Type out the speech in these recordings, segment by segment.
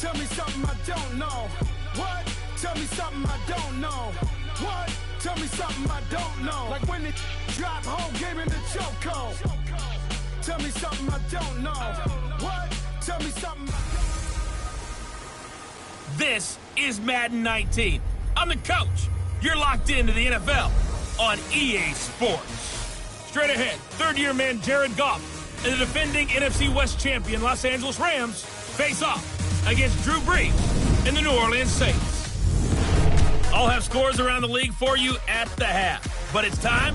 Tell me something I don't know. What? Tell me something I don't know. What? Tell me something I don't know. Like when the drop whole game in the chokehold. Tell me something I don't know. What? Tell me something I don't know. This is Madden 19. I'm the coach. You're locked into the NFL on EA Sports. Straight ahead, third-year man Jared Goff and the defending NFC West champion Los Angeles Rams face off against Drew Brees and the New Orleans Saints. I'll have scores around the league for you at the half, but it's time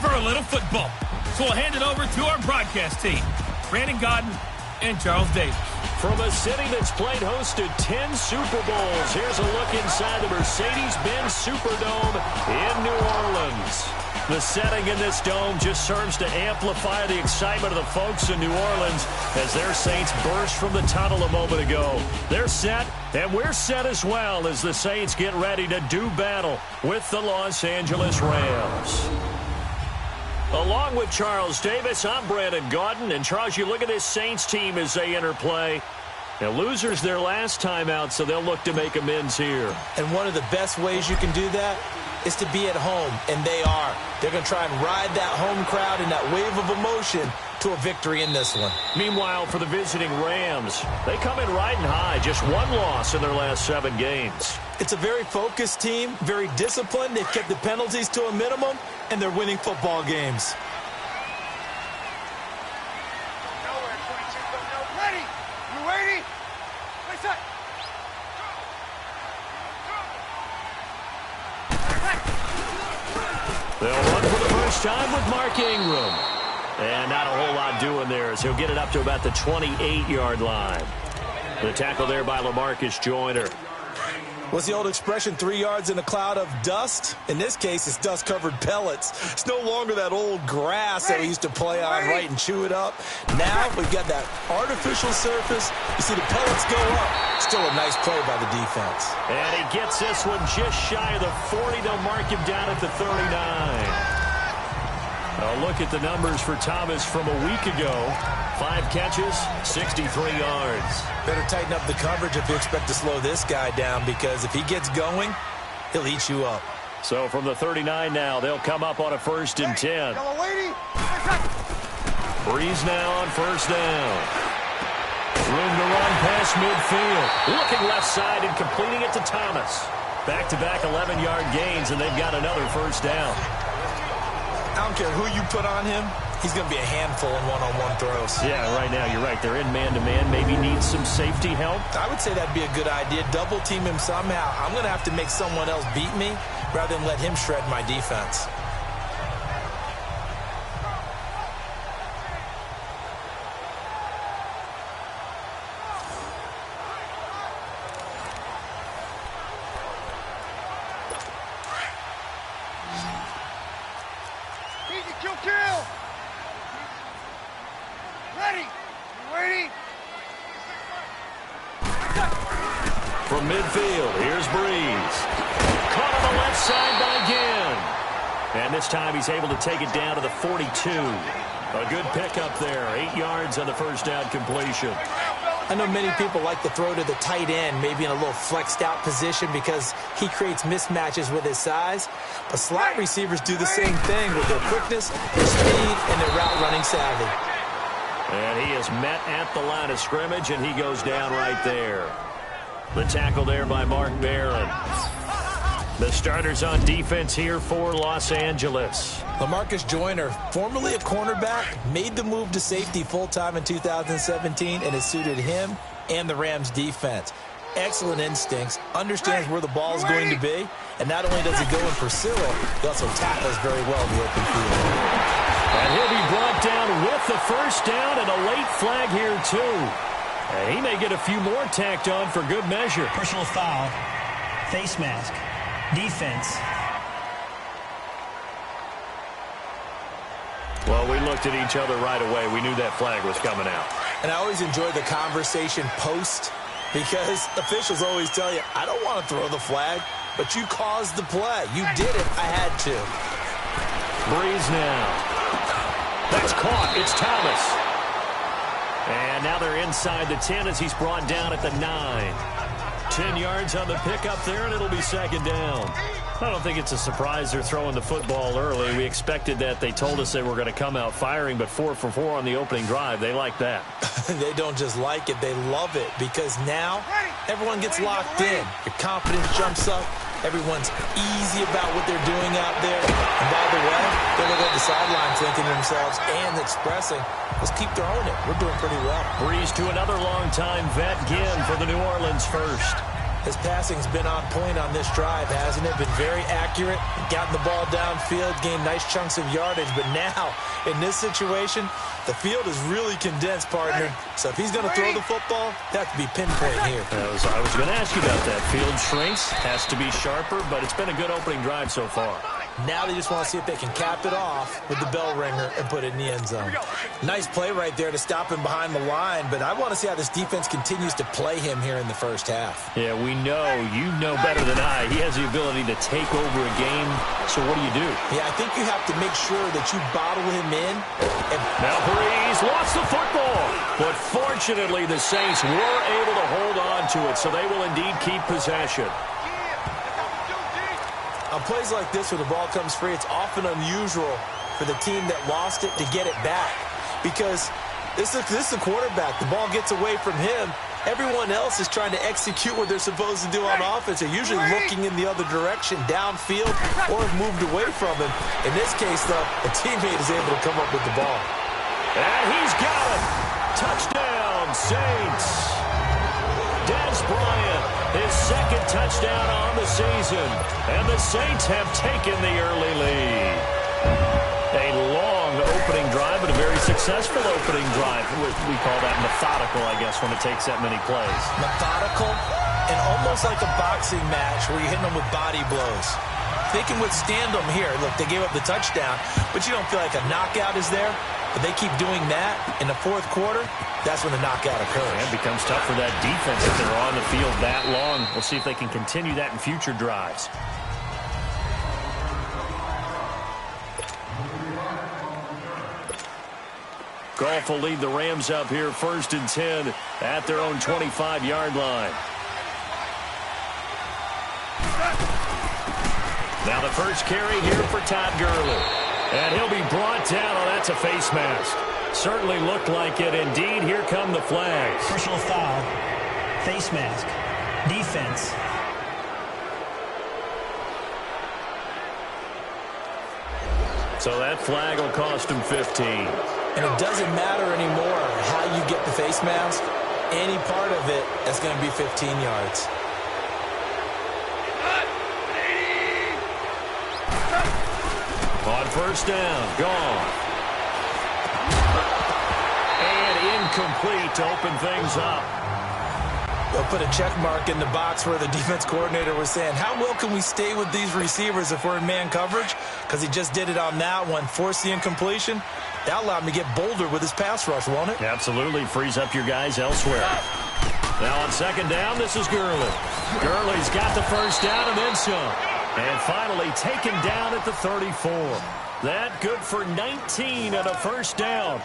for a little football. So we'll hand it over to our broadcast team, Brandon Godden and Charles Davis. From a city that's played host to 10 Super Bowls, here's a look inside the Mercedes-Benz Superdome in New Orleans. The setting in this dome just serves to amplify the excitement of the folks in New Orleans as their Saints burst from the tunnel a moment ago. They're set, and we're set as well as the Saints get ready to do battle with the Los Angeles Rams. Along with Charles Davis, I'm Brandon Godden. And Charles, you look at this Saints team as they enter play. Now, losers their last time out, so they'll look to make amends here. And one of the best ways you can do that is to be at home, and they are. They're going to try and ride that home crowd and that wave of emotion to a victory in this one. Meanwhile, for the visiting Rams, they come in riding high, just one loss in their last 7 games. It's a very focused team, very disciplined. They've kept the penalties to a minimum, and they're winning football games. Ready? You ready? Wait a sec. They'll run for the first time with Mark Ingram. And not a whole lot doing there as he'll get it up to about the 28-yard line. The tackle there by LaMarcus Joyner. What's the old expression, 3 yards in a cloud of dust? In this case, it's dust-covered pellets. It's no longer that old grass that we used to play on, right, and chew it up. Now we've got that artificial surface. You see the pellets go up. Still a nice play by the defense. And he gets this one just shy of the 40. They'll mark him down at the 39. A look at the numbers for Thomas from a week ago. 5 catches, 63 yards. Better tighten up the coverage if you expect to slow this guy down, because if he gets going, he'll eat you up. So from the 39 now, they'll come up on a 1st and 10. Brees now on 1st down. Room to run past midfield. Looking left side and completing it to Thomas. Back-to-back 11-yard gains, and they've got another 1st down. I don't care who you put on him. He's going to be a handful in one-on-one throws. Yeah, right now you're right. They're in man-to-man. Maybe needs some safety help. I would say that'd be a good idea. Double team him somehow. I'm going to have to make someone else beat me rather than let him shred my defense. From midfield, here's Brees. Caught on the left side by Ginn. And this time he's able to take it down to the 42. A good pickup there. 8 yards on the 1st down completion. I know many people like to throw to the tight end, maybe in a little flexed out position because he creates mismatches with his size. But slot receivers do the same thing with their quickness, their speed, and their route running savvy. And he is met at the line of scrimmage, and he goes down right there. The tackle there by Mark Barron. The starters on defense here for Los Angeles. LaMarcus Joyner, formerly a cornerback, made the move to safety full-time in 2017, and it suited him and the Rams' defense. Excellent instincts, understands where the ball is going to be, and not only does he go and pursue it, he also tackles very well in the open field. And he'll be brought down with the 1st down and a late flag here, too. And he may get a few more tacked on for good measure. Personal foul, face mask, defense. Well, we looked at each other right away. We knew that flag was coming out. And I always enjoy the conversation post, because officials always tell you, I don't want to throw the flag, but you caused the play. You did it. I had to. Brees now. That's caught. It's Thomas. And now they're inside the 10 as he's brought down at the 9. 10 yards on the pickup there, and it'll be second down. I don't think it's a surprise they're throwing the football early. We expected that. They told us they were going to come out firing, but 4 for 4 on the opening drive. They like that. They don't just like it, they love it, because now everyone gets locked in. Your confidence jumps up. Everyone's easy about what they're doing out there. And by the way, they look at the sidelines thinking to themselves and expressing, let's keep throwing it. We're doing pretty well. Breeze to another long-time vet, Ginn, for the New Orleans first. His passing's been on point on this drive, hasn't it? Been very accurate, gotten the ball downfield, gained nice chunks of yardage. But now, in this situation, the field is really condensed, partner. So if he's going to throw the football, it has to be pinpoint here. I was going to ask you about that. Field shrinks, has to be sharper, but it's been a good opening drive so far. Now they just want to see if they can cap it off with the bell ringer and put it in the end zone. Nice play right there to stop him behind the line, but I want to see how this defense continues to play him here in the first half. Yeah, we know. You know better than I. He has the ability to take over a game, so what do? Yeah, I think you have to make sure that you bottle him in. Now Breeze lost the football, but fortunately the Saints were able to hold on to it, so they will indeed keep possession. On plays like this where the ball comes free, it's often unusual for the team that lost it to get it back, because this is the quarterback. The ball gets away from him. Everyone else is trying to execute what they're supposed to do on offense. They're usually looking in the other direction, downfield, or have moved away from him. In this case, though, a teammate is able to come up with the ball. And he's got it. Touchdown, Saints. Dez Bryant, his second touchdown on the season. And the Saints have taken the early lead. A long opening drive, but a very successful opening drive. We call that methodical, I guess, when it takes that many plays. Methodical and almost like a boxing match where you're hitting them with body blows. They can withstand them here. Look, they gave up the touchdown, but you don't feel like a knockout is there. But they keep doing that in the fourth quarter, that's when the knockout occurs. And it becomes tough for that defense if they're on the field that long. We'll see if they can continue that in future drives. Goff will lead the Rams up here 1st and 10 at their own 25-yard line. Now the first carry here for Todd Gurley. And he'll be brought down. Oh, that's a face mask. Certainly looked like it. Indeed, here come the flags. Personal foul, face mask, defense. So that flag will cost him 15. And it doesn't matter anymore how you get the face mask. Any part of it is going to be 15 yards. On first down, gone. And incomplete to open things up. They'll put a check mark in the box where the defense coordinator was saying, how well can we stay with these receivers if we're in man coverage? Because he just did it on that one, forced the incompletion. That allowed him to get bolder with his pass rush, won't it? Absolutely. Frees up your guys elsewhere. Now on second down, this is Gurley. Gurley's got the first down and then some. And finally taken down at the 34. That good for 19 and a first down.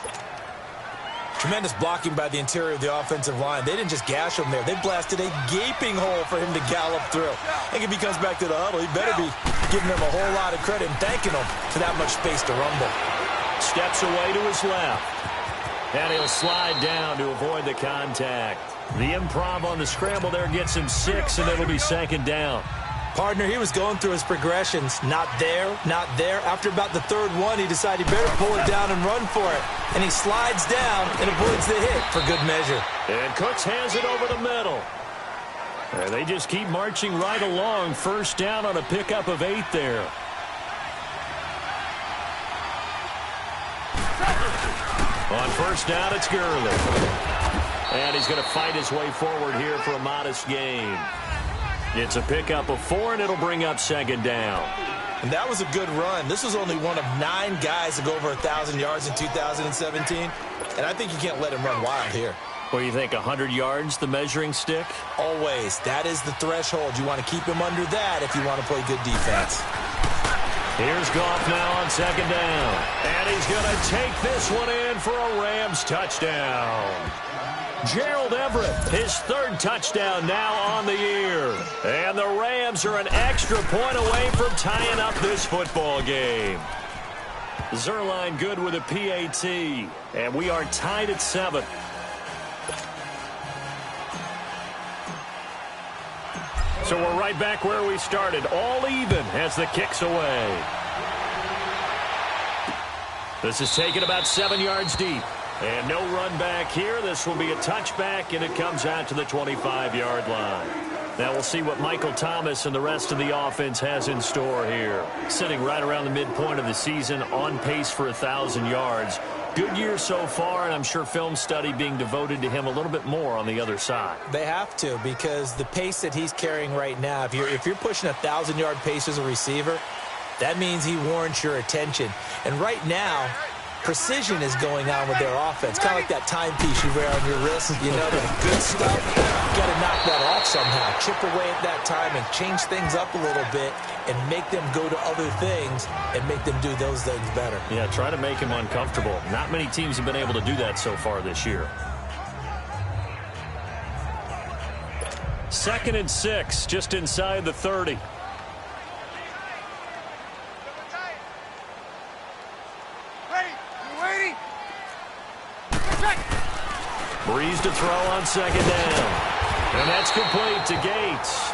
Tremendous blocking by the interior of the offensive line. They didn't just gash him there. They blasted a gaping hole for him to gallop through. I think if he comes back to the huddle, he better be giving them a whole lot of credit and thanking them for that much space to rumble. Steps away to his left. And he'll slide down to avoid the contact. The improv on the scramble there gets him 6, and it'll be second down. Partner, he was going through his progressions. Not there, not there. After about the third one, he decided he better pull it down and run for it. And he slides down and avoids the hit for good measure. And Cooks has it over the middle. And they just keep marching right along. First down on a pickup of 8 there. On first down, it's Gurley. And he's going to fight his way forward here for a modest gain. It's a pickup of 4, and it'll bring up second down. And that was a good run. This was only one of 9 guys to go over 1,000 yards in 2017. And I think you can't let him run wild here. What do you think, 100 yards, the measuring stick? Always. That is the threshold. You want to keep him under that if you want to play good defense. Here's Goff now on second down. And he's going to take this one in for a Rams touchdown. Gerald Everett, his third touchdown now on the year. And the Rams are an extra point away from tying up this football game. Zerline good with a PAT. And we are tied at 7. So we're right back where we started, all even as the kick's away. This is taken about 7 yards deep. And no run back here. This will be a touchback, and it comes out to the 25-yard line. Now we'll see what Michael Thomas and the rest of the offense has in store here. Sitting right around the midpoint of the season, on pace for 1,000 yards. Good year so far, and I'm sure film study being devoted to him a little bit more on the other side. They have to, because the pace that he's carrying right now, if you're pushing 1,000-yard pace as a receiver, that means he warrants your attention. And right now, precision is going on with their offense. Kind of like that timepiece you wear on your wrist. You know, that good stuff. You got to knock that off somehow. Chip away at that time and change things up a little bit and make them go to other things and make them do those things better. Yeah, try to make him uncomfortable. Not many teams have been able to do that so far this year. 2nd and 6, just inside the 30. Breeze to throw on second down. And that's complete to Gates.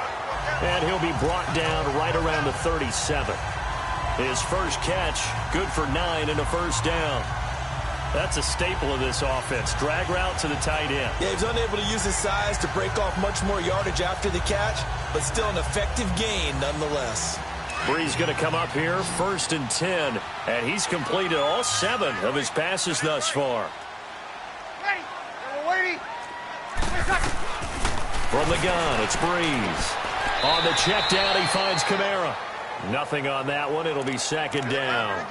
And he'll be brought down right around the 37. His first catch, good for 9 and a first down. That's a staple of this offense. Drag route to the tight end. Yeah, he's unable to use his size to break off much more yardage after the catch, but still an effective gain nonetheless. Breeze going to come up here, 1st and 10. And he's completed all 7 of his passes thus far. From the gun, it's Breeze. On the check down, he finds Kamara. Nothing on that one. It'll be 2nd down.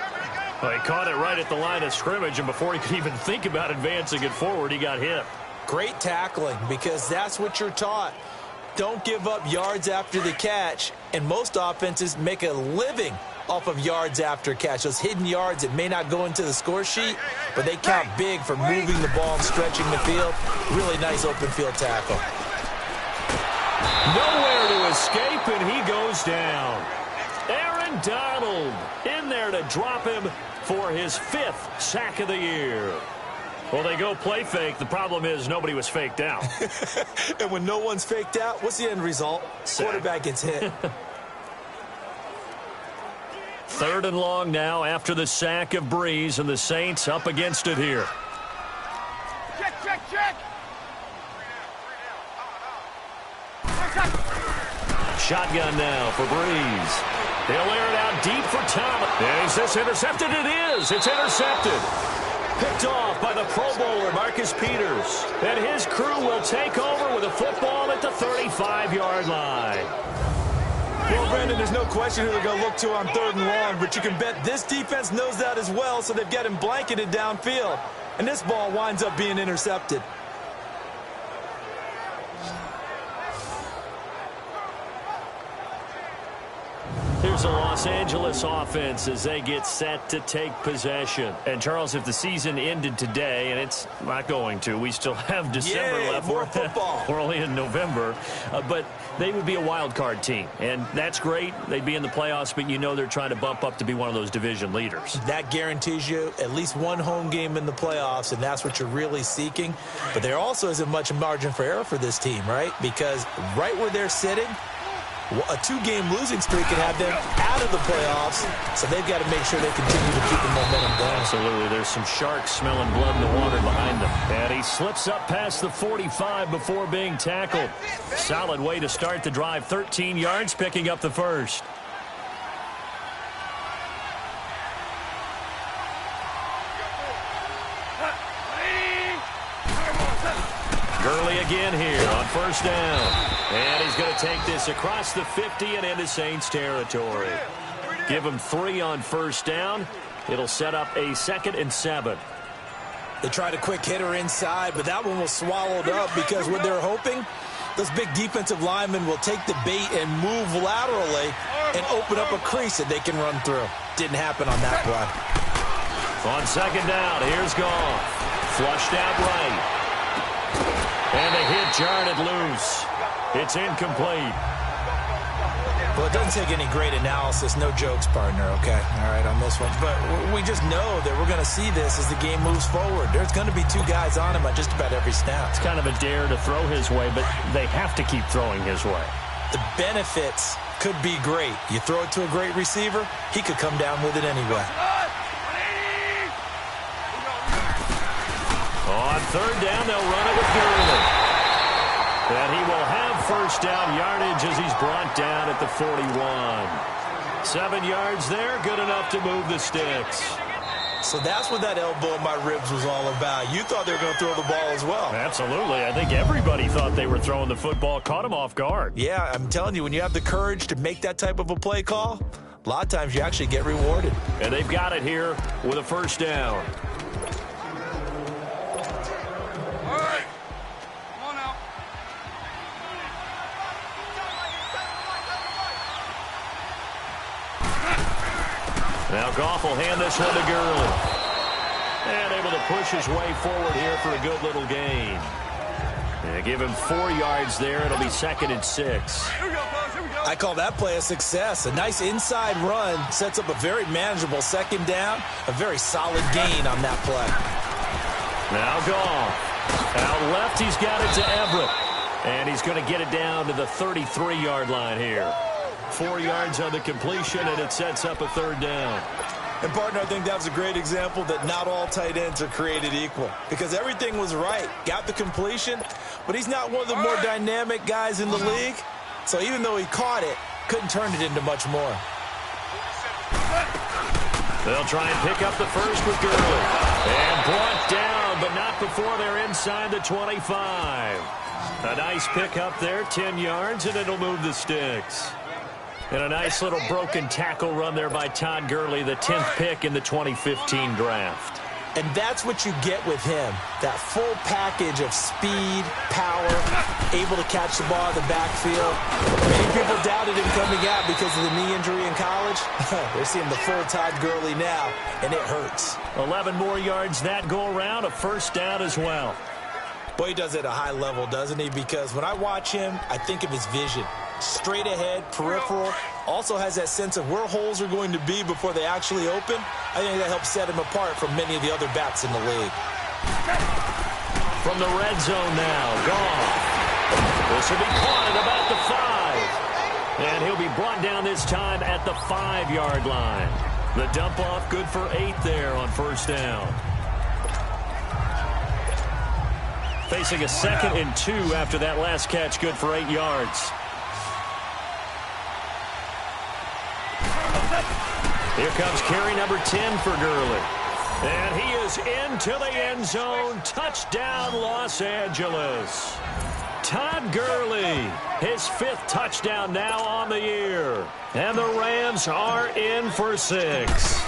Well, he caught it right at the line of scrimmage, and before he could even think about advancing it forward, he got hit. Great tackling, because that's what you're taught. Don't give up yards after the catch, and most offenses make a living off of yards after catch. Those hidden yards that may not go into the score sheet, but they count big for moving the ball and stretching the field. Really nice open field tackle. Nowhere to escape, and he goes down. Aaron Donald in there to drop him for his 5th sack of the year. Well, they go play fake. The problem is nobody was faked out. And when no one's faked out, what's the end result? Sack. Quarterback gets hit. 3rd and long now after the sack of Breeze, and the Saints up against it here. Check. Shotgun now for Breeze. They'll air it out deep for Thomas. Is this intercepted? It is. It's intercepted. Picked off by the Pro Bowler, Marcus Peters. And his crew will take over with a football at the 35-yard line. Well, Brandon, there's no question who they're going to look to on 3rd and long, but you can bet this defense knows that as well, so they've got him blanketed downfield. And this ball winds up being intercepted. Here's the Los Angeles offense as they get set to take possession. And, Charles, if the season ended today, and it's not going to, we still have December left. More football. We're only in November. But they would be a wild card team. And that's great. They'd be in the playoffs, but you know they're trying to bump up to be one of those division leaders. That guarantees you at least one home game in the playoffs, and that's what you're really seeking. But there also isn't much margin for error for this team, right? Because right where they're sitting, a 2-game losing streak can have them out of the playoffs, so they've got to make sure they continue to keep the momentum going. Absolutely. There's some sharks smelling blood in the water behind them. And he slips up past the 45 before being tackled. Solid way to start the drive. 13 yards, picking up the first. Gurley again here on 1st down. And he's going to take this across the 50 and into Saints territory. Give him 3 on 1st down. It'll set up a 2nd and 7. They tried a quick hitter inside, but that one was swallowed up because what they're hoping, those big defensive linemen will take the bait and move laterally and open up a crease that they can run through. Didn't happen on that play. On second down, here's Goff. Flushed out right. And the hit jarred loose. It's incomplete. Well, it doesn't take any great analysis. No jokes, partner, okay? All right, on this one. But we just know that we're going to see this as the game moves forward. There's going to be two guys on him on just about every snap. It's kind of a dare to throw his way, but they have to keep throwing his way. The benefits could be great. You throw it to a great receiver, he could come down with it anyway. On third down, they'll run it with Gurley. And he will have first down yardage as he's brought down at the 41. 7 yards there, good enough to move the sticks. So that's what that elbow in my ribs was all about. You thought they were going to throw the ball as well. Absolutely. I think everybody thought they were throwing the football, caught him off guard. Yeah, I'm telling you, when you have the courage to make that type of a play call, a lot of times you actually get rewarded. And they've got it here with a first down. Now Goff will hand this one to Gurley. And able to push his way forward here for a good little gain. And give him 4 yards there. It'll be 2nd and 6. I call that play a success. A nice inside run sets up a very manageable second down. A very solid gain on that play. Now Goff. Out left, he's got it to Everett. And he's going to get it down to the 33-yard line here. 4 yards on the completion, and it sets up a third down. And, partner, I think that was a great example that not all tight ends are created equal. Because everything was right. Got the completion, but he's not one of the more dynamic guys in the league. So even though he caught it, couldn't turn it into much more. They'll try and pick up the first with Gurley. And brought down, but not before they're inside the 25. A nice pick up there, 10 yards, and it'll move the sticks. And a nice little broken tackle run there by Todd Gurley, the 10th pick in the 2015 draft. And that's what you get with him, that full package of speed, power, able to catch the ball in the backfield. Many people doubted him coming out because of the knee injury in college. They're seeing the full Todd Gurley now, and it hurts. 11 more yards that go around, a first down as well. Boy, he does it at a high level, doesn't he? Because when I watch him, I think of his vision. Straight ahead, peripheral, also has that sense of where holes are going to be before they actually open. I think that helps set him apart from many of the other backs in the league. From the red zone now, Goff. This will be caught at about the 5. And he'll be brought down this time at the 5-yard line. The dump off good for 8 there on first down. Facing a 2nd and 2 after that last catch, good for 8 yards. Here comes carry number 10 for Gurley. And he is into the end zone. Touchdown, Los Angeles. Todd Gurley, his 5th touchdown now on the year. And the Rams are in for 6.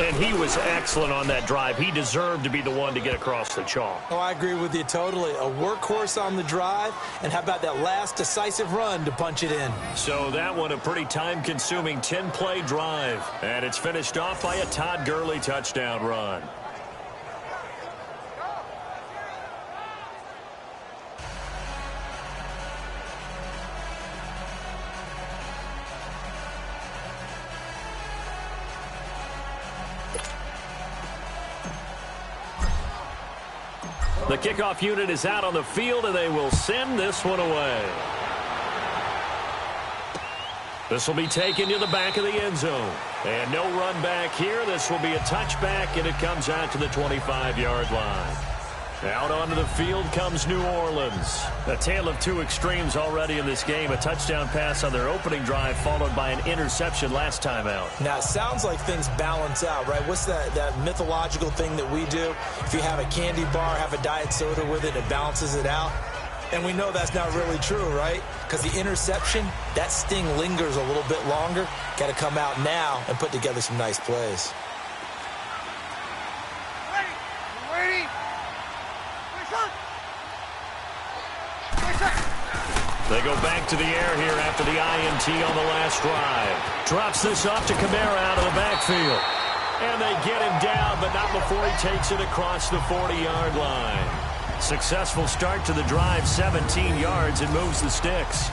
And he was excellent on that drive. He deserved to be the one to get across the chalk. Oh, I agree with you totally. A workhorse on the drive. And how about that last decisive run to punch it in? So that one, a pretty time-consuming 10-play drive. And it's finished off by a Todd Gurley touchdown run. The kickoff unit is out on the field, and they will send this one away. This will be taken to the back of the end zone. And no run back here. This will be a touchback, and it comes out to the 25-yard line. Out onto the field comes New Orleans. A tale of two extremes already in this game. A touchdown pass on their opening drive followed by an interception last time out. Now, it sounds like things balance out, right? What's that mythological thing that we do? If you have a candy bar, have a diet soda with it, it balances it out. And we know that's not really true, right? Because the interception, that sting lingers a little bit longer. Got to come out now and put together some nice plays. They go back to the air here after the INT on the last drive. Drops this off to Kamara out of the backfield. And they get him down, but not before he takes it across the 40-yard line. Successful start to the drive, 17 yards, and moves the sticks.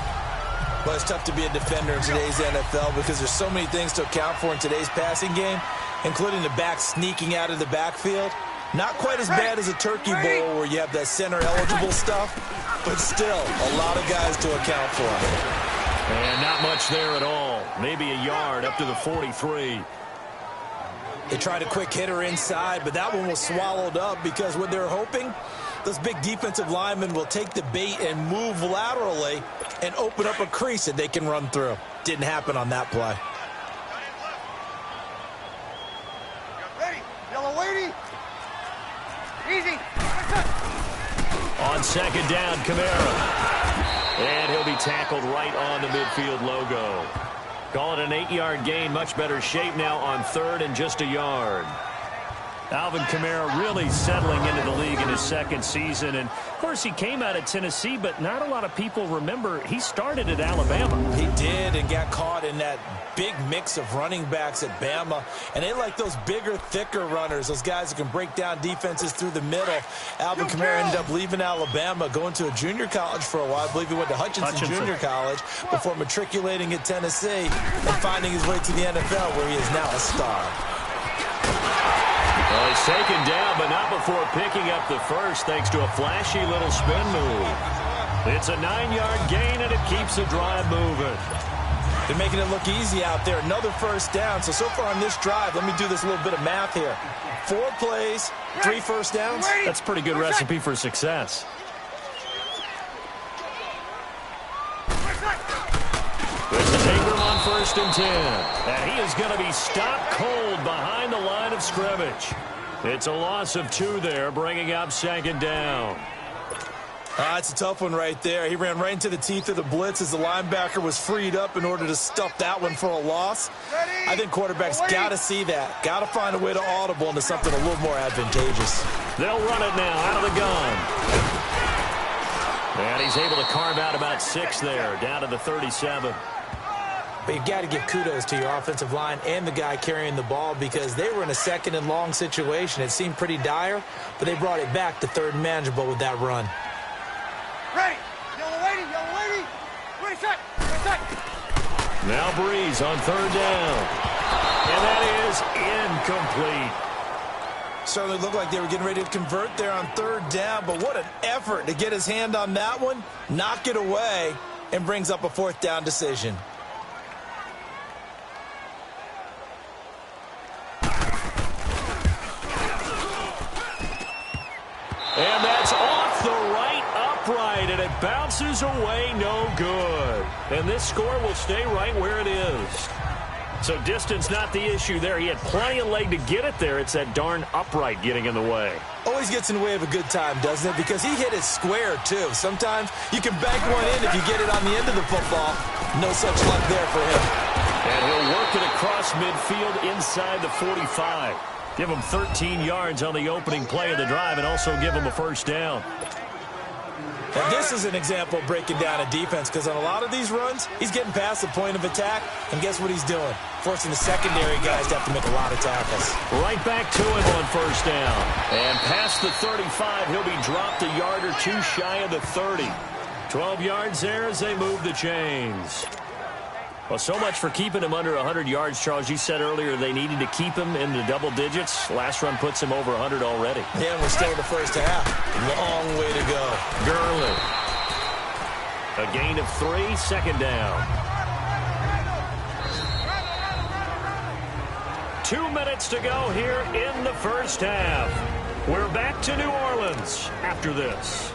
Well, it's tough to be a defender in today's NFL because there's so many things to account for in today's passing game, including the back sneaking out of the backfield. Not quite as bad as a turkey bowl where you have that center-eligible stuff, but still a lot of guys to account for. And not much there at all. Maybe a yard up to the 43. They tried a quick hitter inside, but that one was swallowed up because what they're hoping, those big defensive linemen will take the bait and move laterally and open up a crease that they can run through. Didn't happen on that play. Ready, yellow lady. Easy. On second down, Kamara. And he'll be tackled right on the midfield logo. Call it an 8-yard gain. Much better shape now on third and just a yard. Alvin Kamara really settling into the league in his second season. And, of course, he came out of Tennessee, but not a lot of people remember he started at Alabama. He did and got caught in that big mix of running backs at Bama. And they like those bigger, thicker runners, those guys who can break down defenses through the middle. Alvin Kamara ended up leaving Alabama, going to a junior college for a while. I believe he went to Hutchinson Junior College before matriculating at Tennessee and finding his way to the NFL, where he is now a star. Well, he's taken down, but not before picking up the first, thanks to a flashy little spin move. It's a 9-yard gain, and it keeps the drive moving. They're making it look easy out there. Another first down. So far on this drive, let me do this little bit of math here. 4 plays, 3 first downs. That's a pretty good recipe for success. This is Ingram on 1st and 10. And he is going to be stopped cold behind the line of scrimmage. It's a loss of 2 there, bringing up second down. That's a tough one right there. He ran right into the teeth of the blitz as the linebacker was freed up in order to stuff that one for a loss. I think quarterbacks got to see that. Got to find a way to audible into something a little more advantageous. They'll run it now out of the gun. And he's able to carve out about 6 there, down to the 37. But you've got to give kudos to your offensive line and the guy carrying the ball because they were in a second and long situation. It seemed pretty dire, but they brought it back to third and manageable with that run. Ready, yellow lady. Reset. Now Breeze on 3rd down. And that is incomplete. Certainly looked like they were getting ready to convert there on 3rd down, but what an effort to get his hand on that one, knock it away, and brings up a 4th down decision. And that's off the right upright, and it bounces away no good. And this score will stay right where it is. So distance not the issue there. He had plenty of leg to get it there. It's that darn upright getting in the way. Always gets in the way of a good time, doesn't it? Because he hit it square, too. Sometimes you can bank one in if you get it on the end of the football. No such luck there for him. And he'll work it across midfield inside the 45. Give him 13 yards on the opening play of the drive and also give him a 1st down. Now, this is an example of breaking down a defense because on a lot of these runs, he's getting past the point of attack, and guess what he's doing? Forcing the secondary guys to have to make a lot of tackles. Right back to him on 1st down. And past the 35, he'll be dropped a yard or 2 shy of the 30. 12 yards there as they move the chains. Well, so much for keeping him under 100 yards, Charles. You said earlier they needed to keep him in the double digits. Last run puts him over 100 already. Yeah, and we're still in the first half. Long way to go. Gurley. A gain of 3, 2nd down. 2 minutes to go here in the first half. We're back to New Orleans after this.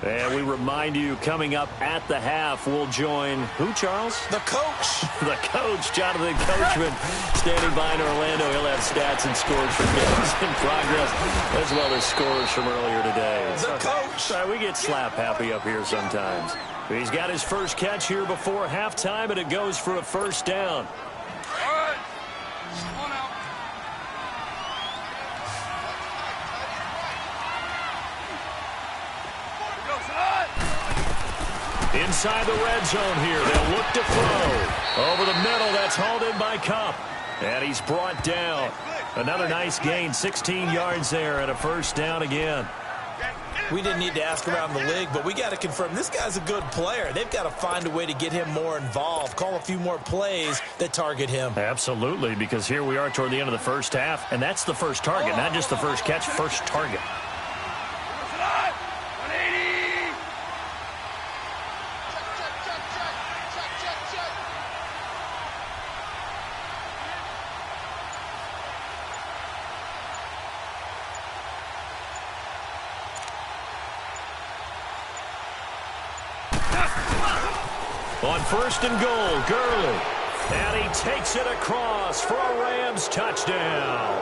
And we remind you, coming up at the half, we'll join who, Charles? The coach. The coach, Jonathan Coachman, standing by in Orlando. He'll have stats and scores from games in progress, as well as scores from earlier today. The coach. We get slap happy up here sometimes. He's got his first catch here before halftime, and it goes for a 1st down. All right. Come on out. Go, son. Inside the red zone here. They'll look to throw. Over the middle, that's hauled in by Kupp. And he's brought down. Another nice gain, 16 yards there and a first down again. We didn't need to ask around the league, but we got to confirm this guy's a good player. They've got to find a way to get him more involved, call a few more plays that target him. Absolutely, because here we are toward the end of the first half, and that's the first target, not just the first catch, first target. On first and goal, Gurley. And he takes it across for a Rams touchdown.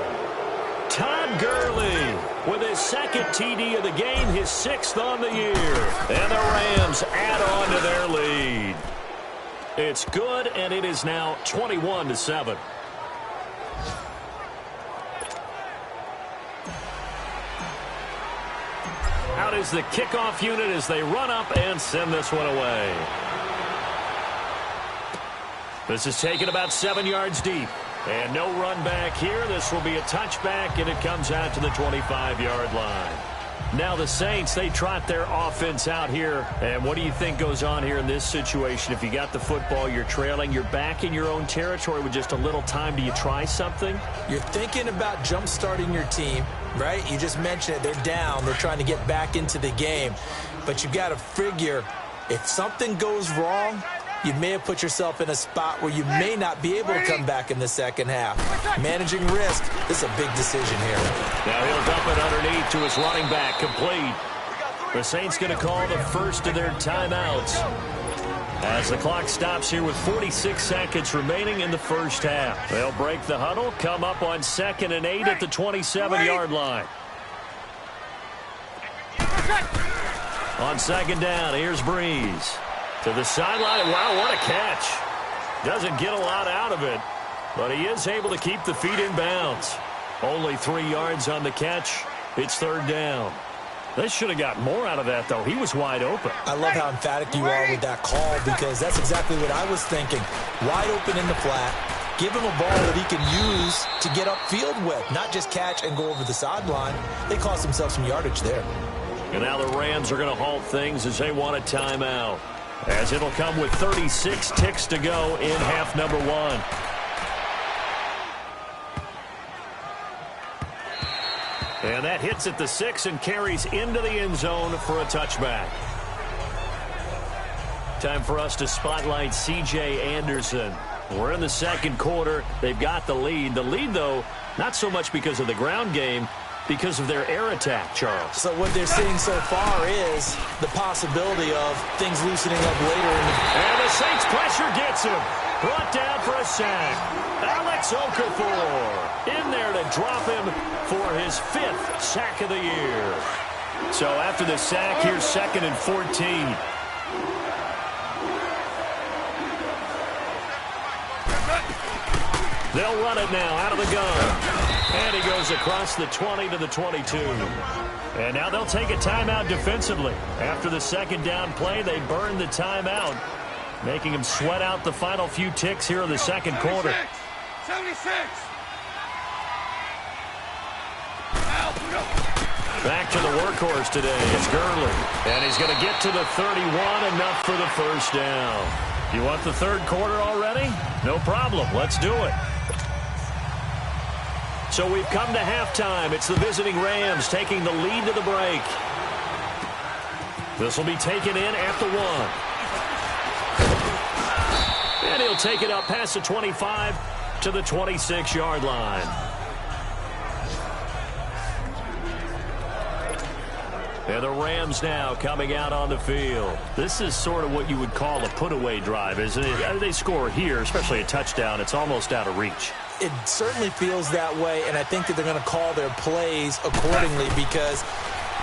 Todd Gurley with his second TD of the game, his 6th on the year. And the Rams add on to their lead. It's good, and it is now 21-7. Out is the kickoff unit as they run up and send this one away. This is taken about 7 yards deep. And no run back here. This will be a touchback, and it comes out to the 25-yard line. Now the Saints, they trot their offense out here. And what do you think goes on here in this situation? If you got the football, you're trailing, you're back in your own territory with just a little time. Do you try something? You're thinking about jump-starting your team, right? You just mentioned it. They're down. They're trying to get back into the game. But you got to figure if something goes wrong, you may have put yourself in a spot where you may not be able to come back in the second half. Managing risk, this is a big decision here. Now he'll dump it underneath to his running back, complete. The Saints going to call the first of their timeouts as the clock stops here with 46 seconds remaining in the first half. They'll break the huddle, come up on 2nd and 8 at the 27-yard line. On 2nd down, here's Breeze. To the sideline. Wow, what a catch. Doesn't get a lot out of it, but he is able to keep the feet in bounds. Only 3 yards on the catch. It's 3rd down. They should have got more out of that, though. He was wide open. I love how emphatic you are with that call because that's exactly what I was thinking. Wide open in the flat. Give him a ball that he can use to get upfield with, not just catch and go over the sideline. They cost themselves some yardage there. And now the Rams are going to halt things as they want a timeout, as it'll come with 36 ticks to go in half number 1. And that hits at the 6 and carries into the end zone for a touchback. Time for us to spotlight C.J. Anderson. We're in the second quarter. They've got the lead. The lead, though, not so much because of the ground game, because of their air attack, Charles. So what they're seeing so far is the possibility of things loosening up later. And the Saints pressure gets him. Brought down for a sack. Alex Okafor in there to drop him for his 5th sack of the year. So after the sack, here's 2nd and 14. They'll run it now out of the gun. And he goes across the 20 to the 22. And now they'll take a timeout defensively. After the 2nd down play, they burn the timeout, making them sweat out the final few ticks here in the second quarter. 76. Back to the workhorse today. It's Gurley. And he's going to get to the 31, enough for the first down. You want the third quarter already? No problem. Let's do it. So we've come to halftime. It's the visiting Rams taking the lead to the break. This will be taken in at the 1. And he'll take it up past the 25 to the 26-yard line. And the Rams now coming out on the field. This is sort of what you would call a put-away drive, isn't it? They score here, especially a touchdown. It's almost out of reach. It certainly feels that way, and I think that they're going to call their plays accordingly because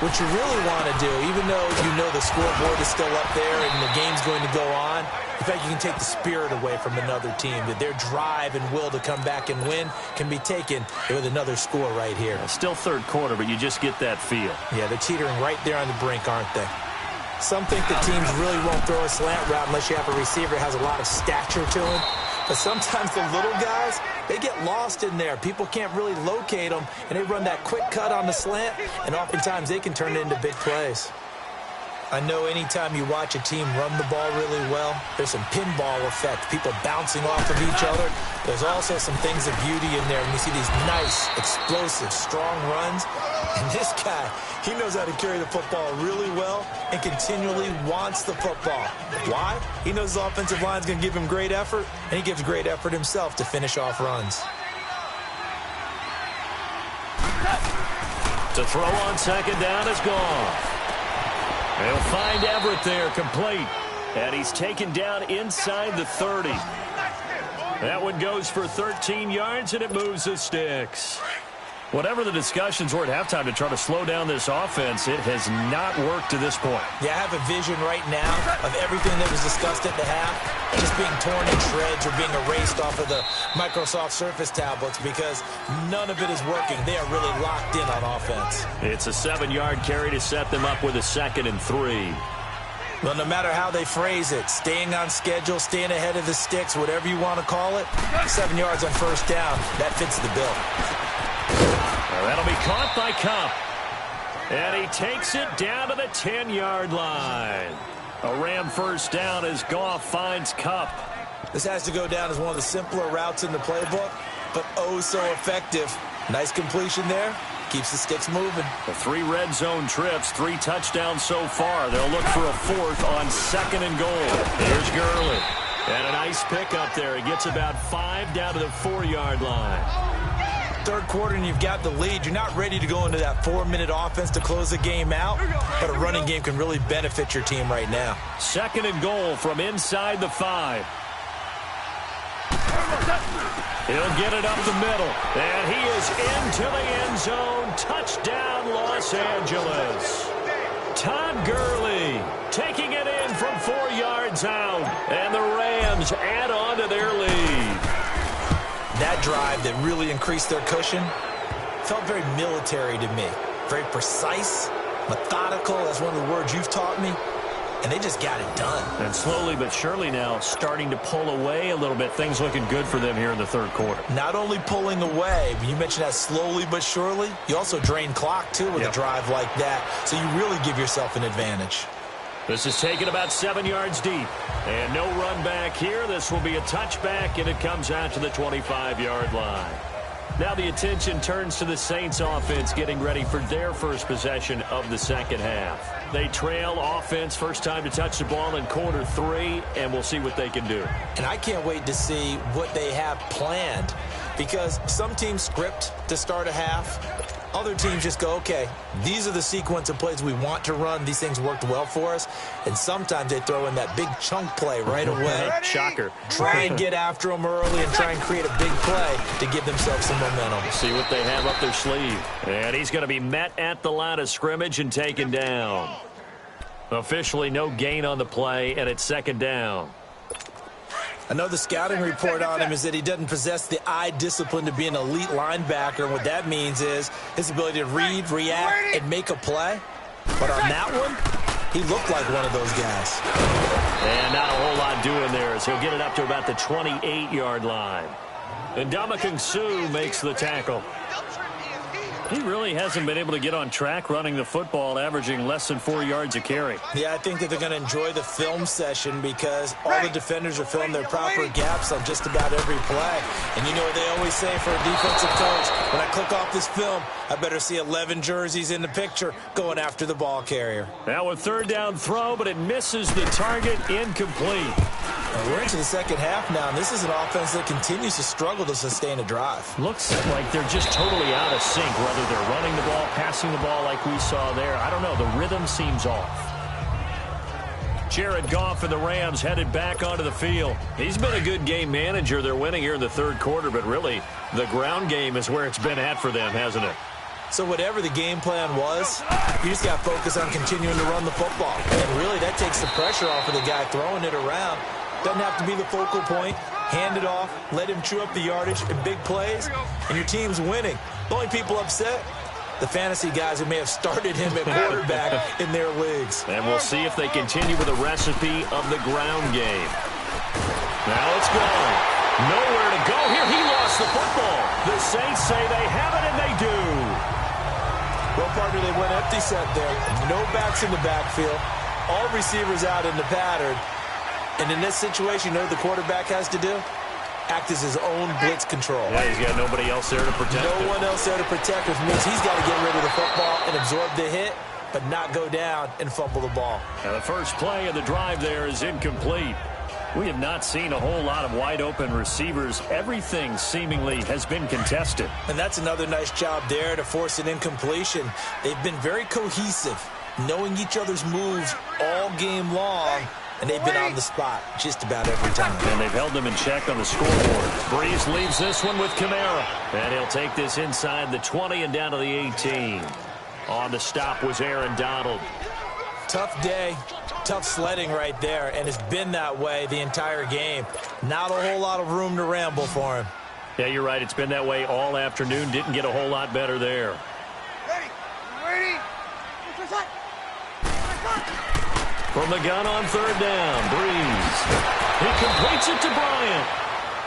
what you really want to do, even though you know the scoreboard is still up there and the game's going to go on, in fact, you can take the spirit away from another team, that their drive and will to come back and win can be taken with another score right here. Still third quarter, but you just get that feel. Yeah, they're teetering right there on the brink, aren't they? Some think the teams really won't throw a slant route unless you have a receiver who has a lot of stature to him. But sometimes the little guys, they get lost in there. People can't really locate them, and they run that quick cut on the slant, and oftentimes they can turn it into big plays. I know anytime you watch a team run the ball really well, there's some pinball effect, people bouncing off of each other. There's also some things of beauty in there when you see these nice, explosive, strong runs. And this guy, he knows how to carry the football really well and continually wants the football. Why? He knows his offensive line's going to give him great effort, and he gives great effort himself to finish off runs. To throw on second down is gone. They'll find Everett there, complete. And he's taken down inside the 30. That one goes for 13 yards, and it moves the sticks. Whatever the discussions were at halftime to try to slow down this offense, it has not worked to this point. Yeah, I have a vision right now of everything that was discussed at the half just being torn in shreds or being erased off of the Microsoft Surface tablets because none of it is working. They are really locked in on offense. It's a 7-yard carry to set them up with a 2nd and 3. Well, no matter how they phrase it, staying on schedule, staying ahead of the sticks, whatever you want to call it, 7 yards on first down, that fits the bill. That'll be caught by Kupp. And he takes it down to the 10-yard line. A Ram first down as Goff finds Kupp. This has to go down as one of the simpler routes in the playbook, but oh so effective. Nice completion there. Keeps the sticks moving. The 3 red zone trips, 3 touchdowns so far. They'll look for a 4th on 2nd and goal. Here's Gurley. And a nice pick up there. He gets about 5 down to the 4-yard line. Third quarter and you've got the lead. You're not ready to go into that 4-minute offense to close the game out, but a running game can really benefit your team right now. 2nd and goal from inside the 5. He'll get it up the middle, and he is into the end zone. Touchdown, Los Angeles. Todd Gurley taking it in from 4 yards out, and the Rams add on to their lead. That drive that really increased their cushion felt very military to me. Very precise, methodical, that's one of the words you've taught me. And they just got it done. And slowly but surely now starting to pull away a little bit. Things looking good for them here in the third quarter. Not only pulling away, but you mentioned that slowly but surely. You also drain clock, too, with a drive like that. So you really give yourself an advantage. This is taken about 7 yards deep. And no run back here. This will be a touchback, and it comes out to the 25-yard line. Now the attention turns to the Saints offense getting ready for their first possession of the second half. They trail offense, first time to touch the ball in quarter 3, and we'll see what they can do. And I can't wait to see what they have planned, because some teams script to start a half. Other teams just go, okay, these are the sequence of plays we want to run. These things worked well for us. And sometimes they throw in that big chunk play right away. Shocker. Try and get after them early and try and create a big play to give themselves some momentum. See what they have up their sleeve. And he's going to be met at the line of scrimmage and taken down. Officially no gain on the play, and it's second down. Another scouting report on him is that he doesn't possess the eye discipline to be an elite linebacker. And what that means is his ability to read, react, and make a play. But on that one, he looked like one of those guys. And not a whole lot doing there as he'll get it up to about the 28-yard line. And Ndamukong Suh makes the tackle. He really hasn't been able to get on track running the football, averaging less than 4 yards a carry. Yeah, I think that they're going to enjoy the film session because all the defenders are filling their proper gaps on just about every play. And you know what they always say for a defensive coach, when I click off this film, I better see 11 jerseys in the picture going after the ball carrier. Now a third down throw, but it misses the target, incomplete. We're into the second half now, and this is an offense that continues to struggle to sustain a drive. Looks like they're just totally out of sync, whether they're running the ball, passing the ball like we saw there. I don't know. The rhythm seems off. Jared Goff and the Rams headed back onto the field. He's been a good game manager. They're winning here in the third quarter, but really the ground game is where it's been at for them, hasn't it? So whatever the game plan was, you just got to focus on continuing to run the football. And really that takes the pressure off of the guy throwing it around. Doesn't have to be the focal point. Hand it off, let him chew up the yardage in big plays, and your team's winning. The only people upset, the fantasy guys who may have started him at quarterback in their leagues. And we'll see if they continue with the recipe of the ground game. Now it's gone. Nowhere to go here. He lost the football. The Saints say they have it, and they do. Well, partner, they went empty set there. No backs in the backfield. All receivers out in the pattern. And in this situation, you know what the quarterback has to do? Act as his own blitz control. Yeah, he's got nobody else there to protect him. No one else there to protect, which means he's got to get rid of the football and absorb the hit, but not go down and fumble the ball. Now the first play of the drive there is incomplete. We have not seen a whole lot of wide-open receivers. Everything seemingly has been contested. And that's another nice job there to force an incompletion. They've been very cohesive, knowing each other's moves all game long, and they've been on the spot just about every time. And they've held them in check on the scoreboard. Breeze leaves this one with Kamara. And he'll take this inside the 20 and down to the 18. On the stop was Aaron Donald. Tough day, tough sledding right there, and it's been that way the entire game. Not a whole lot of room to ramble for him. Yeah, you're right. It's been that way all afternoon. Didn't get a whole lot better there. Ready? From the gun on third down, Breeze. He completes it to Bryant.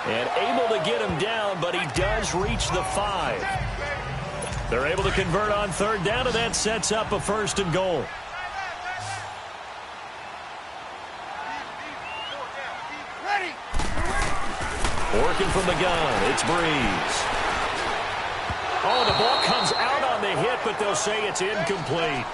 And able to get him down, but he does reach the 5. They're able to convert on third down, and that sets up a first and goal. Working from the gun, it's Breeze. Oh, the ball comes out on the hit, but they'll say it's incomplete.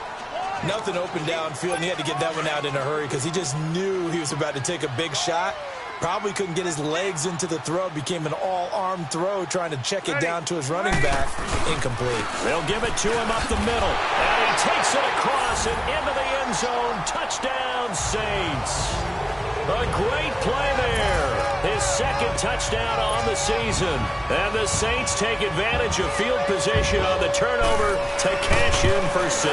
Nothing open downfield, and he had to get that one out in a hurry because he just knew he was about to take a big shot. Probably couldn't get his legs into the throw. Became an all-arm throw trying to check it down to his running back. Incomplete. They'll give it to him up the middle. And he takes it across and into the end zone. Touchdown, Saints. A great play there. His second touchdown on the season. And the Saints take advantage of field position on the turnover to cash in for 6.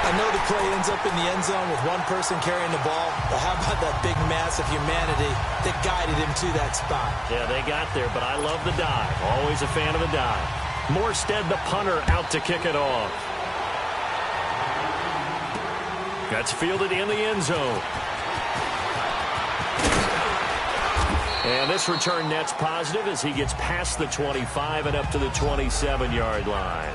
I know the play ends up in the end zone with one person carrying the ball, but how about that big mass of humanity that guided him to that spot? Yeah, they got there, but I love the dive. Always a fan of the dive. Morstead, the punter, out to kick it off. That's fielded in the end zone. And this return net's positive as he gets past the 25 and up to the 27-yard line.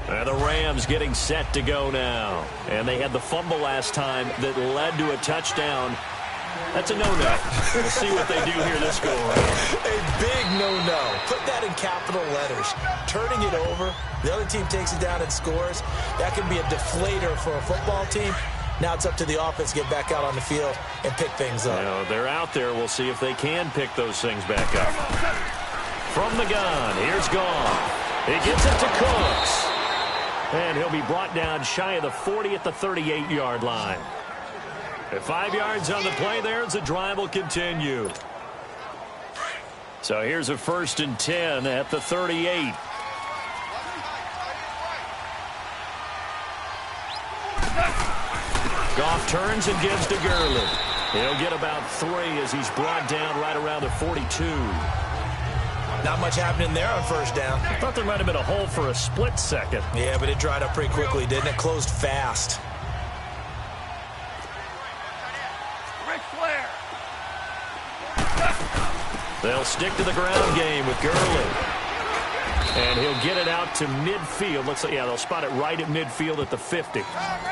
And the Rams getting set to go now. And they had the fumble last time that led to a touchdown. That's a no-no. We'll see what they do here this go-around. A big no-no. Put that in capital letters. Turning it over, the other team takes it down and scores. That can be a deflator for a football team. Now it's up to the offense to get back out on the field and pick things up. You know, they're out there. We'll see if they can pick those things back up. From the gun, here's Goff. He gets it to Cooks. And he'll be brought down shy of the 40 at the 38-yard line. At 5 yards on the play there as the drive will continue. So here's a 1st and 10 at the 38. Goff turns and gives to Gurley. He'll get about 3 as he's brought down right around the 42. Not much happening there on first down. I thought there might have been a hole for a split second. Yeah, but it dried up pretty quickly, didn't it? Closed fast. Ric Flair. They'll stick to the ground game with Gurley. And he'll get it out to midfield. Looks like, yeah, they'll spot it right at midfield at the 50.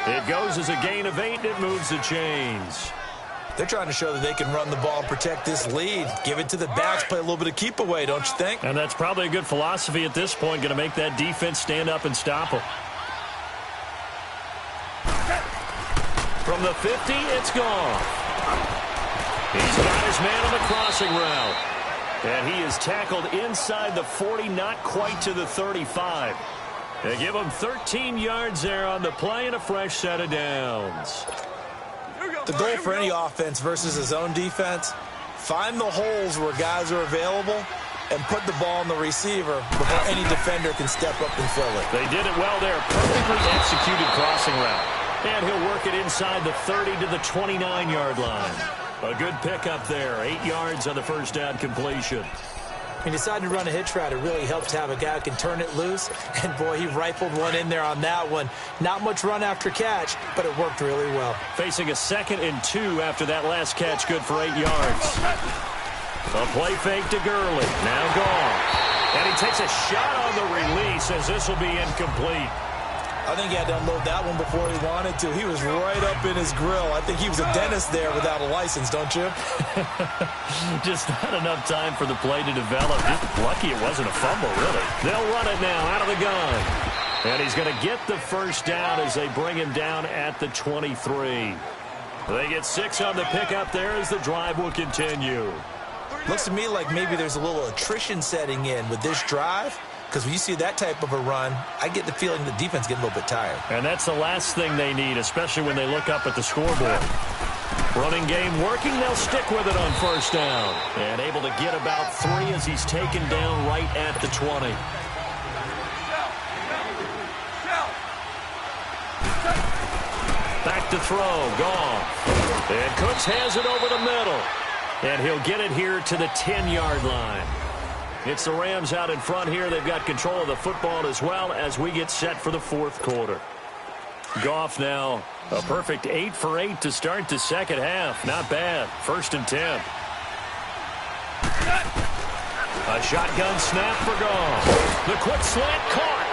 It goes as a gain of 8, and it moves the chains. They're trying to show that they can run the ball and protect this lead. Give it to the backs, play a little bit of keep away, don't you think? And that's probably a good philosophy at this point, going to make that defense stand up and stop them. From the 50, it's gone. He's got his man on the crossing route. And he is tackled inside the 40, not quite to the 35. They give him 13 yards there on the play and a fresh set of downs. The goal for any offense versus his own defense, find the holes where guys are available and put the ball on the receiver before any defender can step up and fill it. They did it well there. Perfectly executed crossing route. And he'll work it inside the 30 to the 29-yard line. A good pickup there. 8 yards on the first down completion. He decided to run a hitch route. It really helps to have a guy who can turn it loose. And, boy, he rifled one in there on that one. Not much run after catch, but it worked really well. Facing a 2nd and 2 after that last catch, good for 8 yards. A play fake to Gurley. Now gone. And he takes a shot on the release as this will be incomplete. I think he had to unload that one before he wanted to. He was right up in his grill. I think he was a dentist there without a license, don't you? Just not enough time for the play to develop. Just lucky it wasn't a fumble, really. They'll run it now out of the gun. And he's going to get the first down as they bring him down at the 23. They get 6 on the pickup there as the drive will continue. Looks to me like maybe there's a little attrition setting in with this drive. Because when you see that type of a run, I get the feeling the defense getting a little bit tired. And that's the last thing they need, especially when they look up at the scoreboard. Running game working, they'll stick with it on first down. And able to get about 3 as he's taken down right at the 20. Back to throw, gone. And Cooks has it over the middle. And he'll get it here to the 10-yard line. It's the Rams out in front here. They've got control of the football as well as we get set for the 4th quarter. Goff now a perfect 8 for 8 to start the second half. Not bad. 1st and 10. A shotgun snap for Goff. The quick slant caught.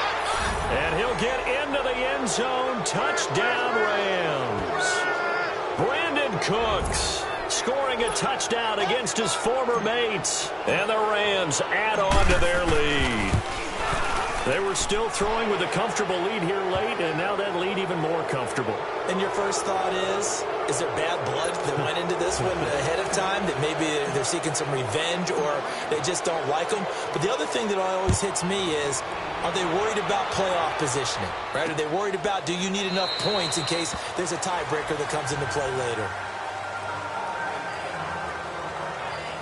And he'll get into the end zone. Touchdown Rams. Brandon Cooks scoring a touchdown against his former mates. And the Rams add on to their lead. They were still throwing with a comfortable lead here late, and now that lead even more comfortable. And your first thought is there bad blood that went into this one ahead of time, that maybe they're seeking some revenge or they just don't like them? But the other thing that always hits me is, are they worried about playoff positioning? Right? Are they worried about, do you need enough points in case there's a tiebreaker that comes into play later?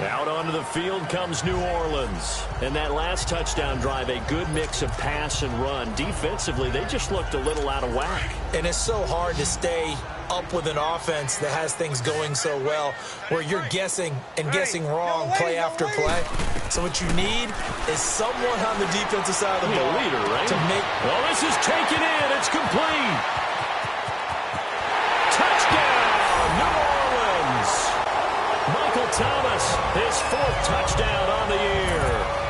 Out onto the field comes New Orleans. And that last touchdown drive, a good mix of pass and run. Defensively, they just looked a little out of whack. And it's so hard to stay up with an offense that has things going so well, where you're guessing and guessing wrong play after play. So what you need is someone on the defensive side of the ball leader, right? to make... Oh, this is taken in. It's complete. Touchdown, New Orleans. Michael Thomas, his 4th touchdown on the year.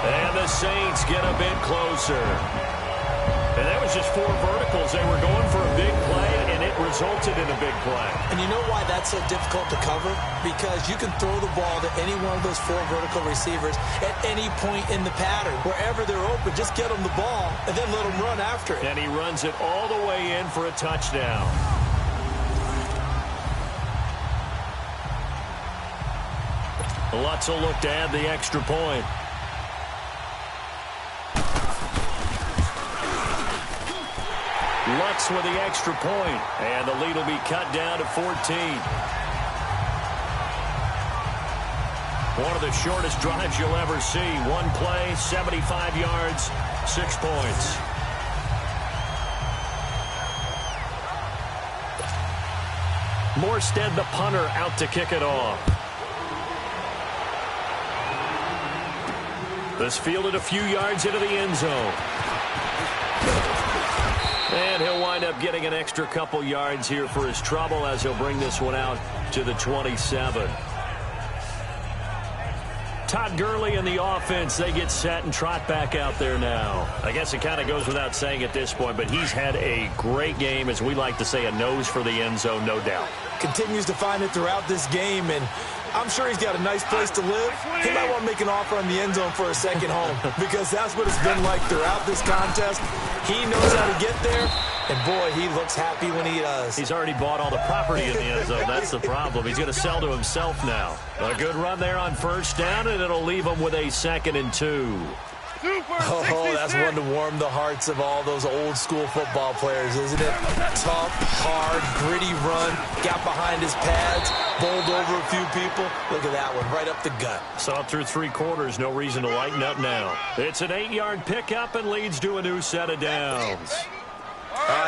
And the Saints get a bit closer. And that was just 4 verticals. They were going for a big play, and it resulted in a big play. And you know why that's so difficult to cover? Because you can throw the ball to any one of those 4 vertical receivers at any point in the pattern. Wherever they're open, just get them the ball and then let them run after it. And he runs it all the way in for a touchdown. Lutz will look to add the extra point. Lutz with the extra point, and the lead will be cut down to 14. One of the shortest drives you'll ever see. One play, 75 yards, 6 points. Morstead, the punter, out to kick it off. This fielded a few yards into the end zone. And he'll wind up getting an extra couple yards here for his trouble as he'll bring this one out to the 27. Todd Gurley and the offense, they get set and trot back out there now. I guess it kind of goes without saying at this point, but he's had a great game, as we like to say, a nose for the end zone, no doubt. Continues to find it throughout this game, and I'm sure he's got a nice place to live. He might want to make an offer on the end zone for a second home, because that's what it's been like throughout this contest. He knows how to get there, and boy, he looks happy when he does. He's already bought all the property in the end zone. That's the problem. He's going to sell to himself now. A good run there on first down, and it'll leave him with a 2nd and 2. Oh, that's one to warm the hearts of all those old school football players, isn't it? Tough, hard, gritty run, got behind his pads, bowled over a few people. Look at that one, right up the gut. Saw it through 3 quarters, no reason to lighten up now. It's an 8-yard pickup and leads to a new set of downs.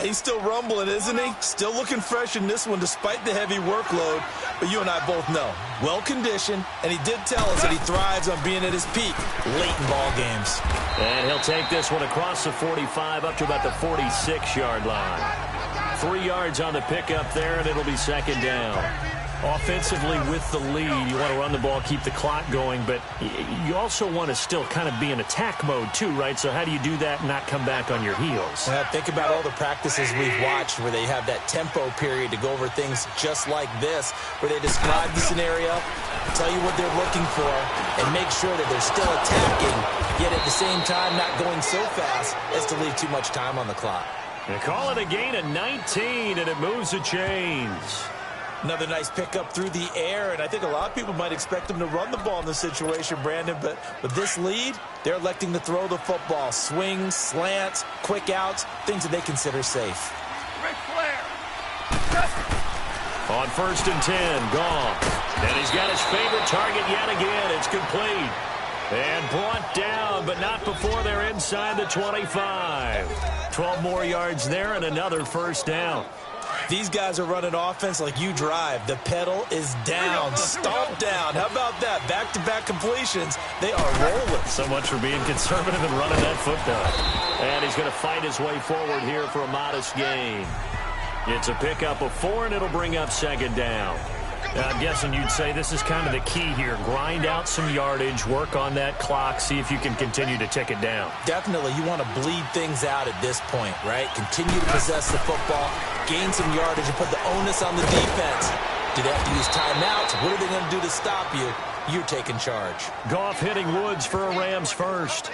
He's still rumbling, isn't he? Still looking fresh in this one despite the heavy workload. But you and I both know, well-conditioned, and he did tell us that he thrives on being at his peak late in ball games. And he'll take this one across the 45 up to about the 46-yard line. 3 yards on the pickup there, and it'll be second down. Offensively with the lead, you want to run the ball, keep the clock going, but you also want to still kind of be in attack mode too, right? So how do you do that and not come back on your heels? Think about all the practices we've watched where they have that tempo period to go over things just like this, where they describe the scenario, tell you what they're looking for, and make sure that they're still attacking, yet at the same time not going so fast as to leave too much time on the clock. They call it a gain of 19, and it moves the chains. Another nice pickup through the air, and I think a lot of people might expect them to run the ball in this situation, Brandon, but with this lead, they're electing to throw the football. Swings, slants, quick outs, things that they consider safe. On 1st and 10, Goff. And he's got his favorite target yet again. It's complete. And brought down, but not before they're inside the 25. 12 more yards there and another first down. These guys are running offense like you drive. The pedal is down, stomped down. How about that? Back-to-back completions. They are rolling. So much for being conservative and running that football. And he's going to fight his way forward here for a modest gain. It's a pickup of 4, and it'll bring up second down. I'm guessing you'd say this is kind of the key here. Grind out some yardage, work on that clock, see if you can continue to tick it down. Definitely. You want to bleed things out at this point, right? Continue to possess the football, gain some yardage, and put the onus on the defense. Do they have to use timeouts? What are they going to do to stop you? You're taking charge. Goff hitting Woods for a Rams first.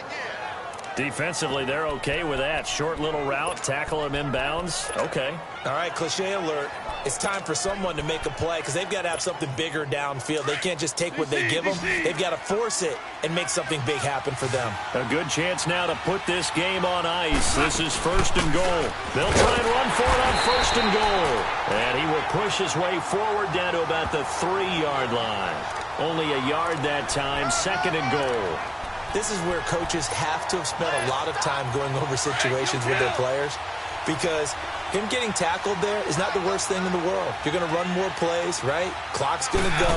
Defensively, they're okay with that. Short little route, tackle him inbounds. Okay. All right, cliche alert. It's time for someone to make a play because they've got to have something bigger downfield. They can't just take what they give them. They've got to force it and make something big happen for them. A good chance now to put this game on ice. This is 1st and goal. They'll try and run for it on 1st and goal. And he will push his way forward down to about the 3-yard line. Only a yard that time, 2nd and goal. This is where coaches have to have spent a lot of time going over situations with their players because him getting tackled there is not the worst thing in the world. You're going to run more plays, right? Clock's going to go.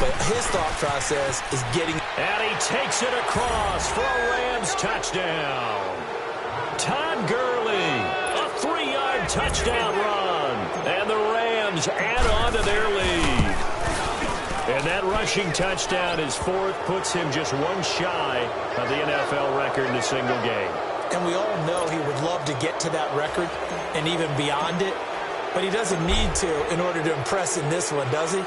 But his thought process is getting... And he takes it across for a Rams touchdown. Todd Gurley, a 3-yard touchdown run. And the Rams add on to their lead. And that rushing touchdown is 4th, puts him just one shy of the NFL record in a single game. And we all know he would love to get to that record and even beyond it, but he doesn't need to in order to impress in this one, does he?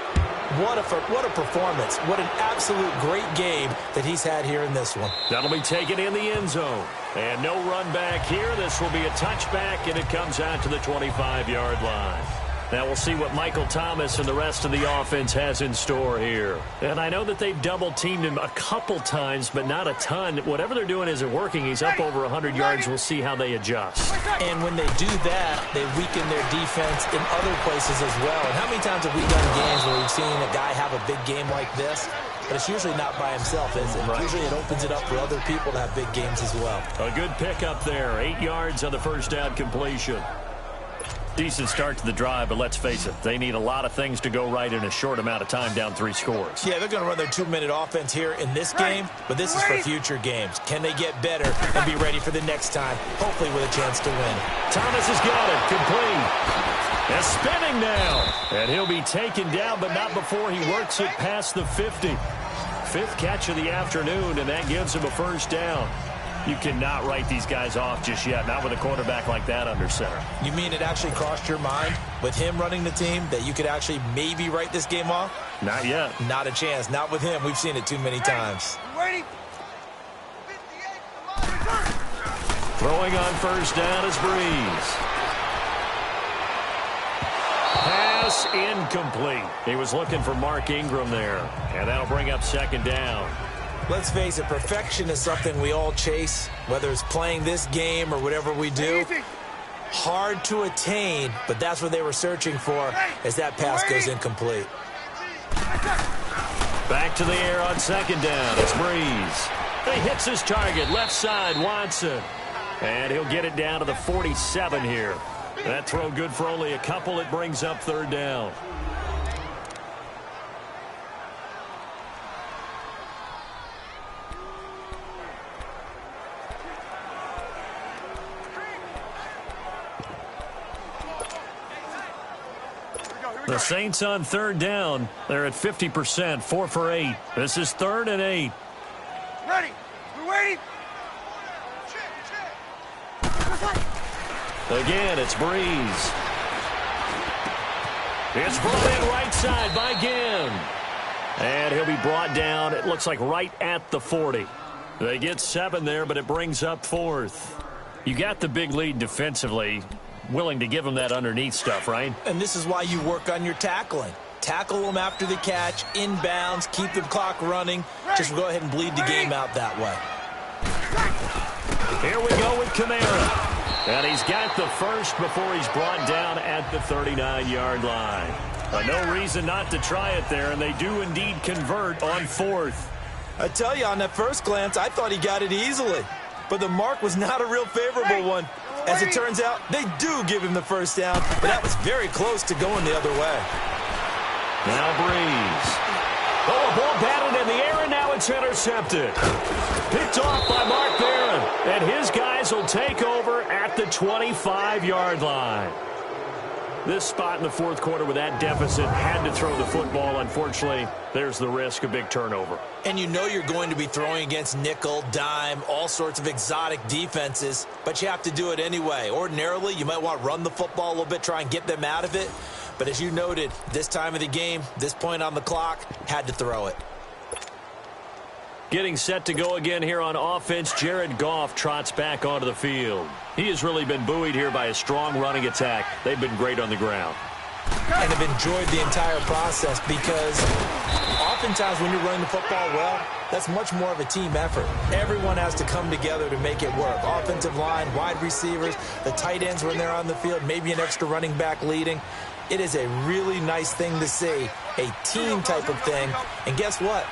What a performance. What an absolute great game that he's had here in this one. That'll be taken in the end zone. And no run back here. This will be a touchback, and it comes out to the 25-yard line. Now we'll see what Michael Thomas and the rest of the offense has in store here. And I know that they've double-teamed him a couple times, but not a ton. Whatever they're doing isn't working. He's up over 100 yards. We'll see how they adjust. And when they do that, they weaken their defense in other places as well. And how many times have we done games where we've seen a guy have a big game like this? But it's usually not by himself, is it? Right. Usually it opens it up for other people to have big games as well. A good pickup there. 8 yards on the first down completion. Decent start to the drive, but let's face it, they need a lot of things to go right in a short amount of time, down 3 scores. Yeah, they're going to run their 2-minute offense here in this game, but this is for future games. Can they get better and be ready for the next time, hopefully with a chance to win? Thomas has got it, complete. And spinning now. And he'll be taken down, but not before he works it past the 50. 5th catch of the afternoon, and that gives him a first down. You cannot write these guys off just yet, not with a quarterback like that under center. You mean it actually crossed your mind with him running the team that you could actually maybe write this game off? Not yet. Not a chance. Not with him. We've seen it too many times. Throwing on first down is Breeze. Pass incomplete. He was looking for Mark Ingram there, and that'll bring up second down. Let's face it, perfection is something we all chase, whether it's playing this game or whatever we do. Hard to attain, but that's what they were searching for as that pass goes incomplete. Back to the air on second down. It's Breeze. He hits his target, left side, Watson. And he'll get it down to the 47 here. That throw good for only a couple. It brings up third down. The Saints on third down. They're at 50%, 4 for 8. This is 3rd and 8. Ready. We're waiting. Again, it's Breeze. It's brought in right side by Ginn. And he'll be brought down, it looks like right at the 40. They get 7 there, but it brings up 4th. You got the big lead defensively. Willing to give them that underneath stuff, right? And this is why you work on your tackling. Tackle them after the catch, inbounds, keep the clock running. Just go ahead and bleed the game out that way. Here we go with Kamara. And he's got the first before he's brought down at the 39-yard line. No reason not to try it there, and they do indeed convert on 4th. I tell you, on that first glance, I thought he got it easily. But the mark was not a real favorable one. As it turns out, they do give him the first down, but that was very close to going the other way. Now Breeze. Oh, a ball batted in the air, and now it's intercepted. Picked off by Mark Barron, and his guys will take over at the 25-yard line. This spot in the 4th quarter with that deficit, had to throw the football. Unfortunately, there's the risk of big turnover. And you know you're going to be throwing against nickel, dime, all sorts of exotic defenses, but you have to do it anyway. Ordinarily, you might want to run the football a little bit, try and get them out of it. But as you noted, this time of the game, this point on the clock, had to throw it. Getting set to go again here on offense, Jared Goff trots back onto the field. He has really been buoyed here by a strong running attack. They've been great on the ground. And have enjoyed the entire process because oftentimes when you're running the football well, that's much more of a team effort. Everyone has to come together to make it work. Offensive line, wide receivers, the tight ends when they're on the field, maybe an extra running back leading. It is a really nice thing to see, a team type of thing. And guess what?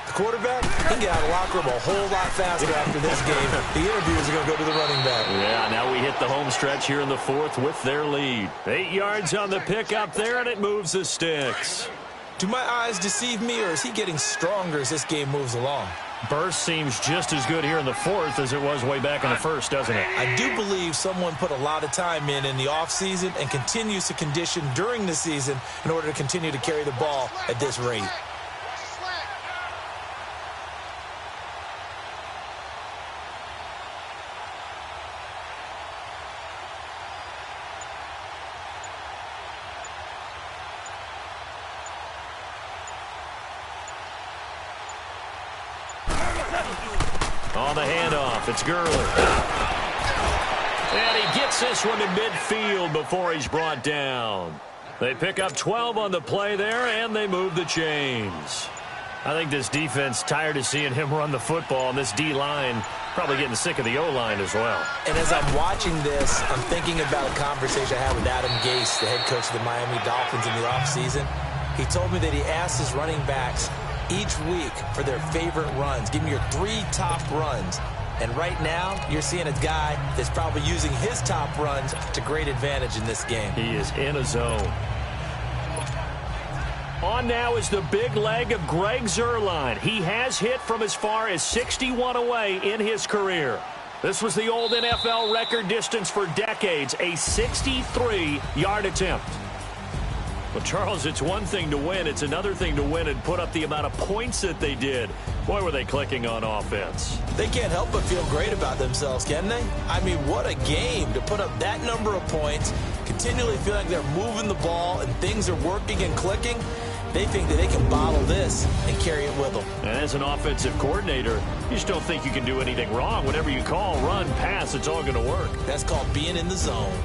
The quarterback, he can get out of the locker room a whole lot faster after this game. The interviewers are going to go to the running back. Yeah, now we hit the home stretch here in the 4th with their lead. 8 yards on the pickup there, and it moves the sticks. Do my eyes deceive me, or is he getting stronger as this game moves along? Burst seems just as good here in the 4th as it was way back in the 1st, doesn't it? I do believe someone put a lot of time in the offseason and continues to condition during the season in order to continue to carry the ball at this rate. On the handoff, it's Gurley. And he gets this one to midfield before he's brought down. They pick up 12 on the play there, and they move the chains. I think this defense tired of seeing him run the football, and this D-line probably getting sick of the O-line as well. And as I'm watching this, I'm thinking about a conversation I had with Adam Gase, the head coach of the Miami Dolphins in the offseason. He told me that he asked his running backs each week for their favorite runs. Give me your 3 top runs. And right now, you're seeing a guy that's probably using his top runs to great advantage in this game. He is in a zone. On now is the big leg of Greg Zuerlein. He has hit from as far as 61 away in his career. This was the old NFL record distance for decades, a 63-yard attempt. Well, Charles, it's one thing to win. It's another thing to win and put up the amount of points that they did. Boy, were they clicking on offense. They can't help but feel great about themselves, can they? I mean, what a game to put up that number of points, continually feeling like they're moving the ball and things are working and clicking. They think that they can bottle this and carry it with them. And as an offensive coordinator, you just don't think you can do anything wrong. Whatever you call, run, pass, it's all going to work. That's called being in the zone.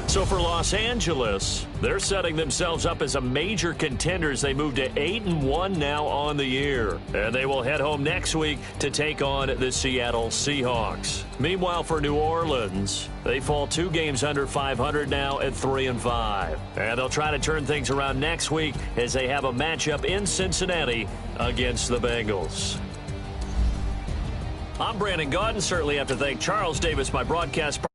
So for Los Angeles, they're setting themselves up as a major contender as they move to 8-1 now on the year. And they will head home next week to take on the Seattle Seahawks. Meanwhile, for New Orleans, they fall 2 games under 500 now at 3-5. And they'll try to turn things around next week as they have a matchup in Cincinnati against the Bengals. I'm Brandon Gaudin. Certainly have to thank Charles Davis, my broadcast partner.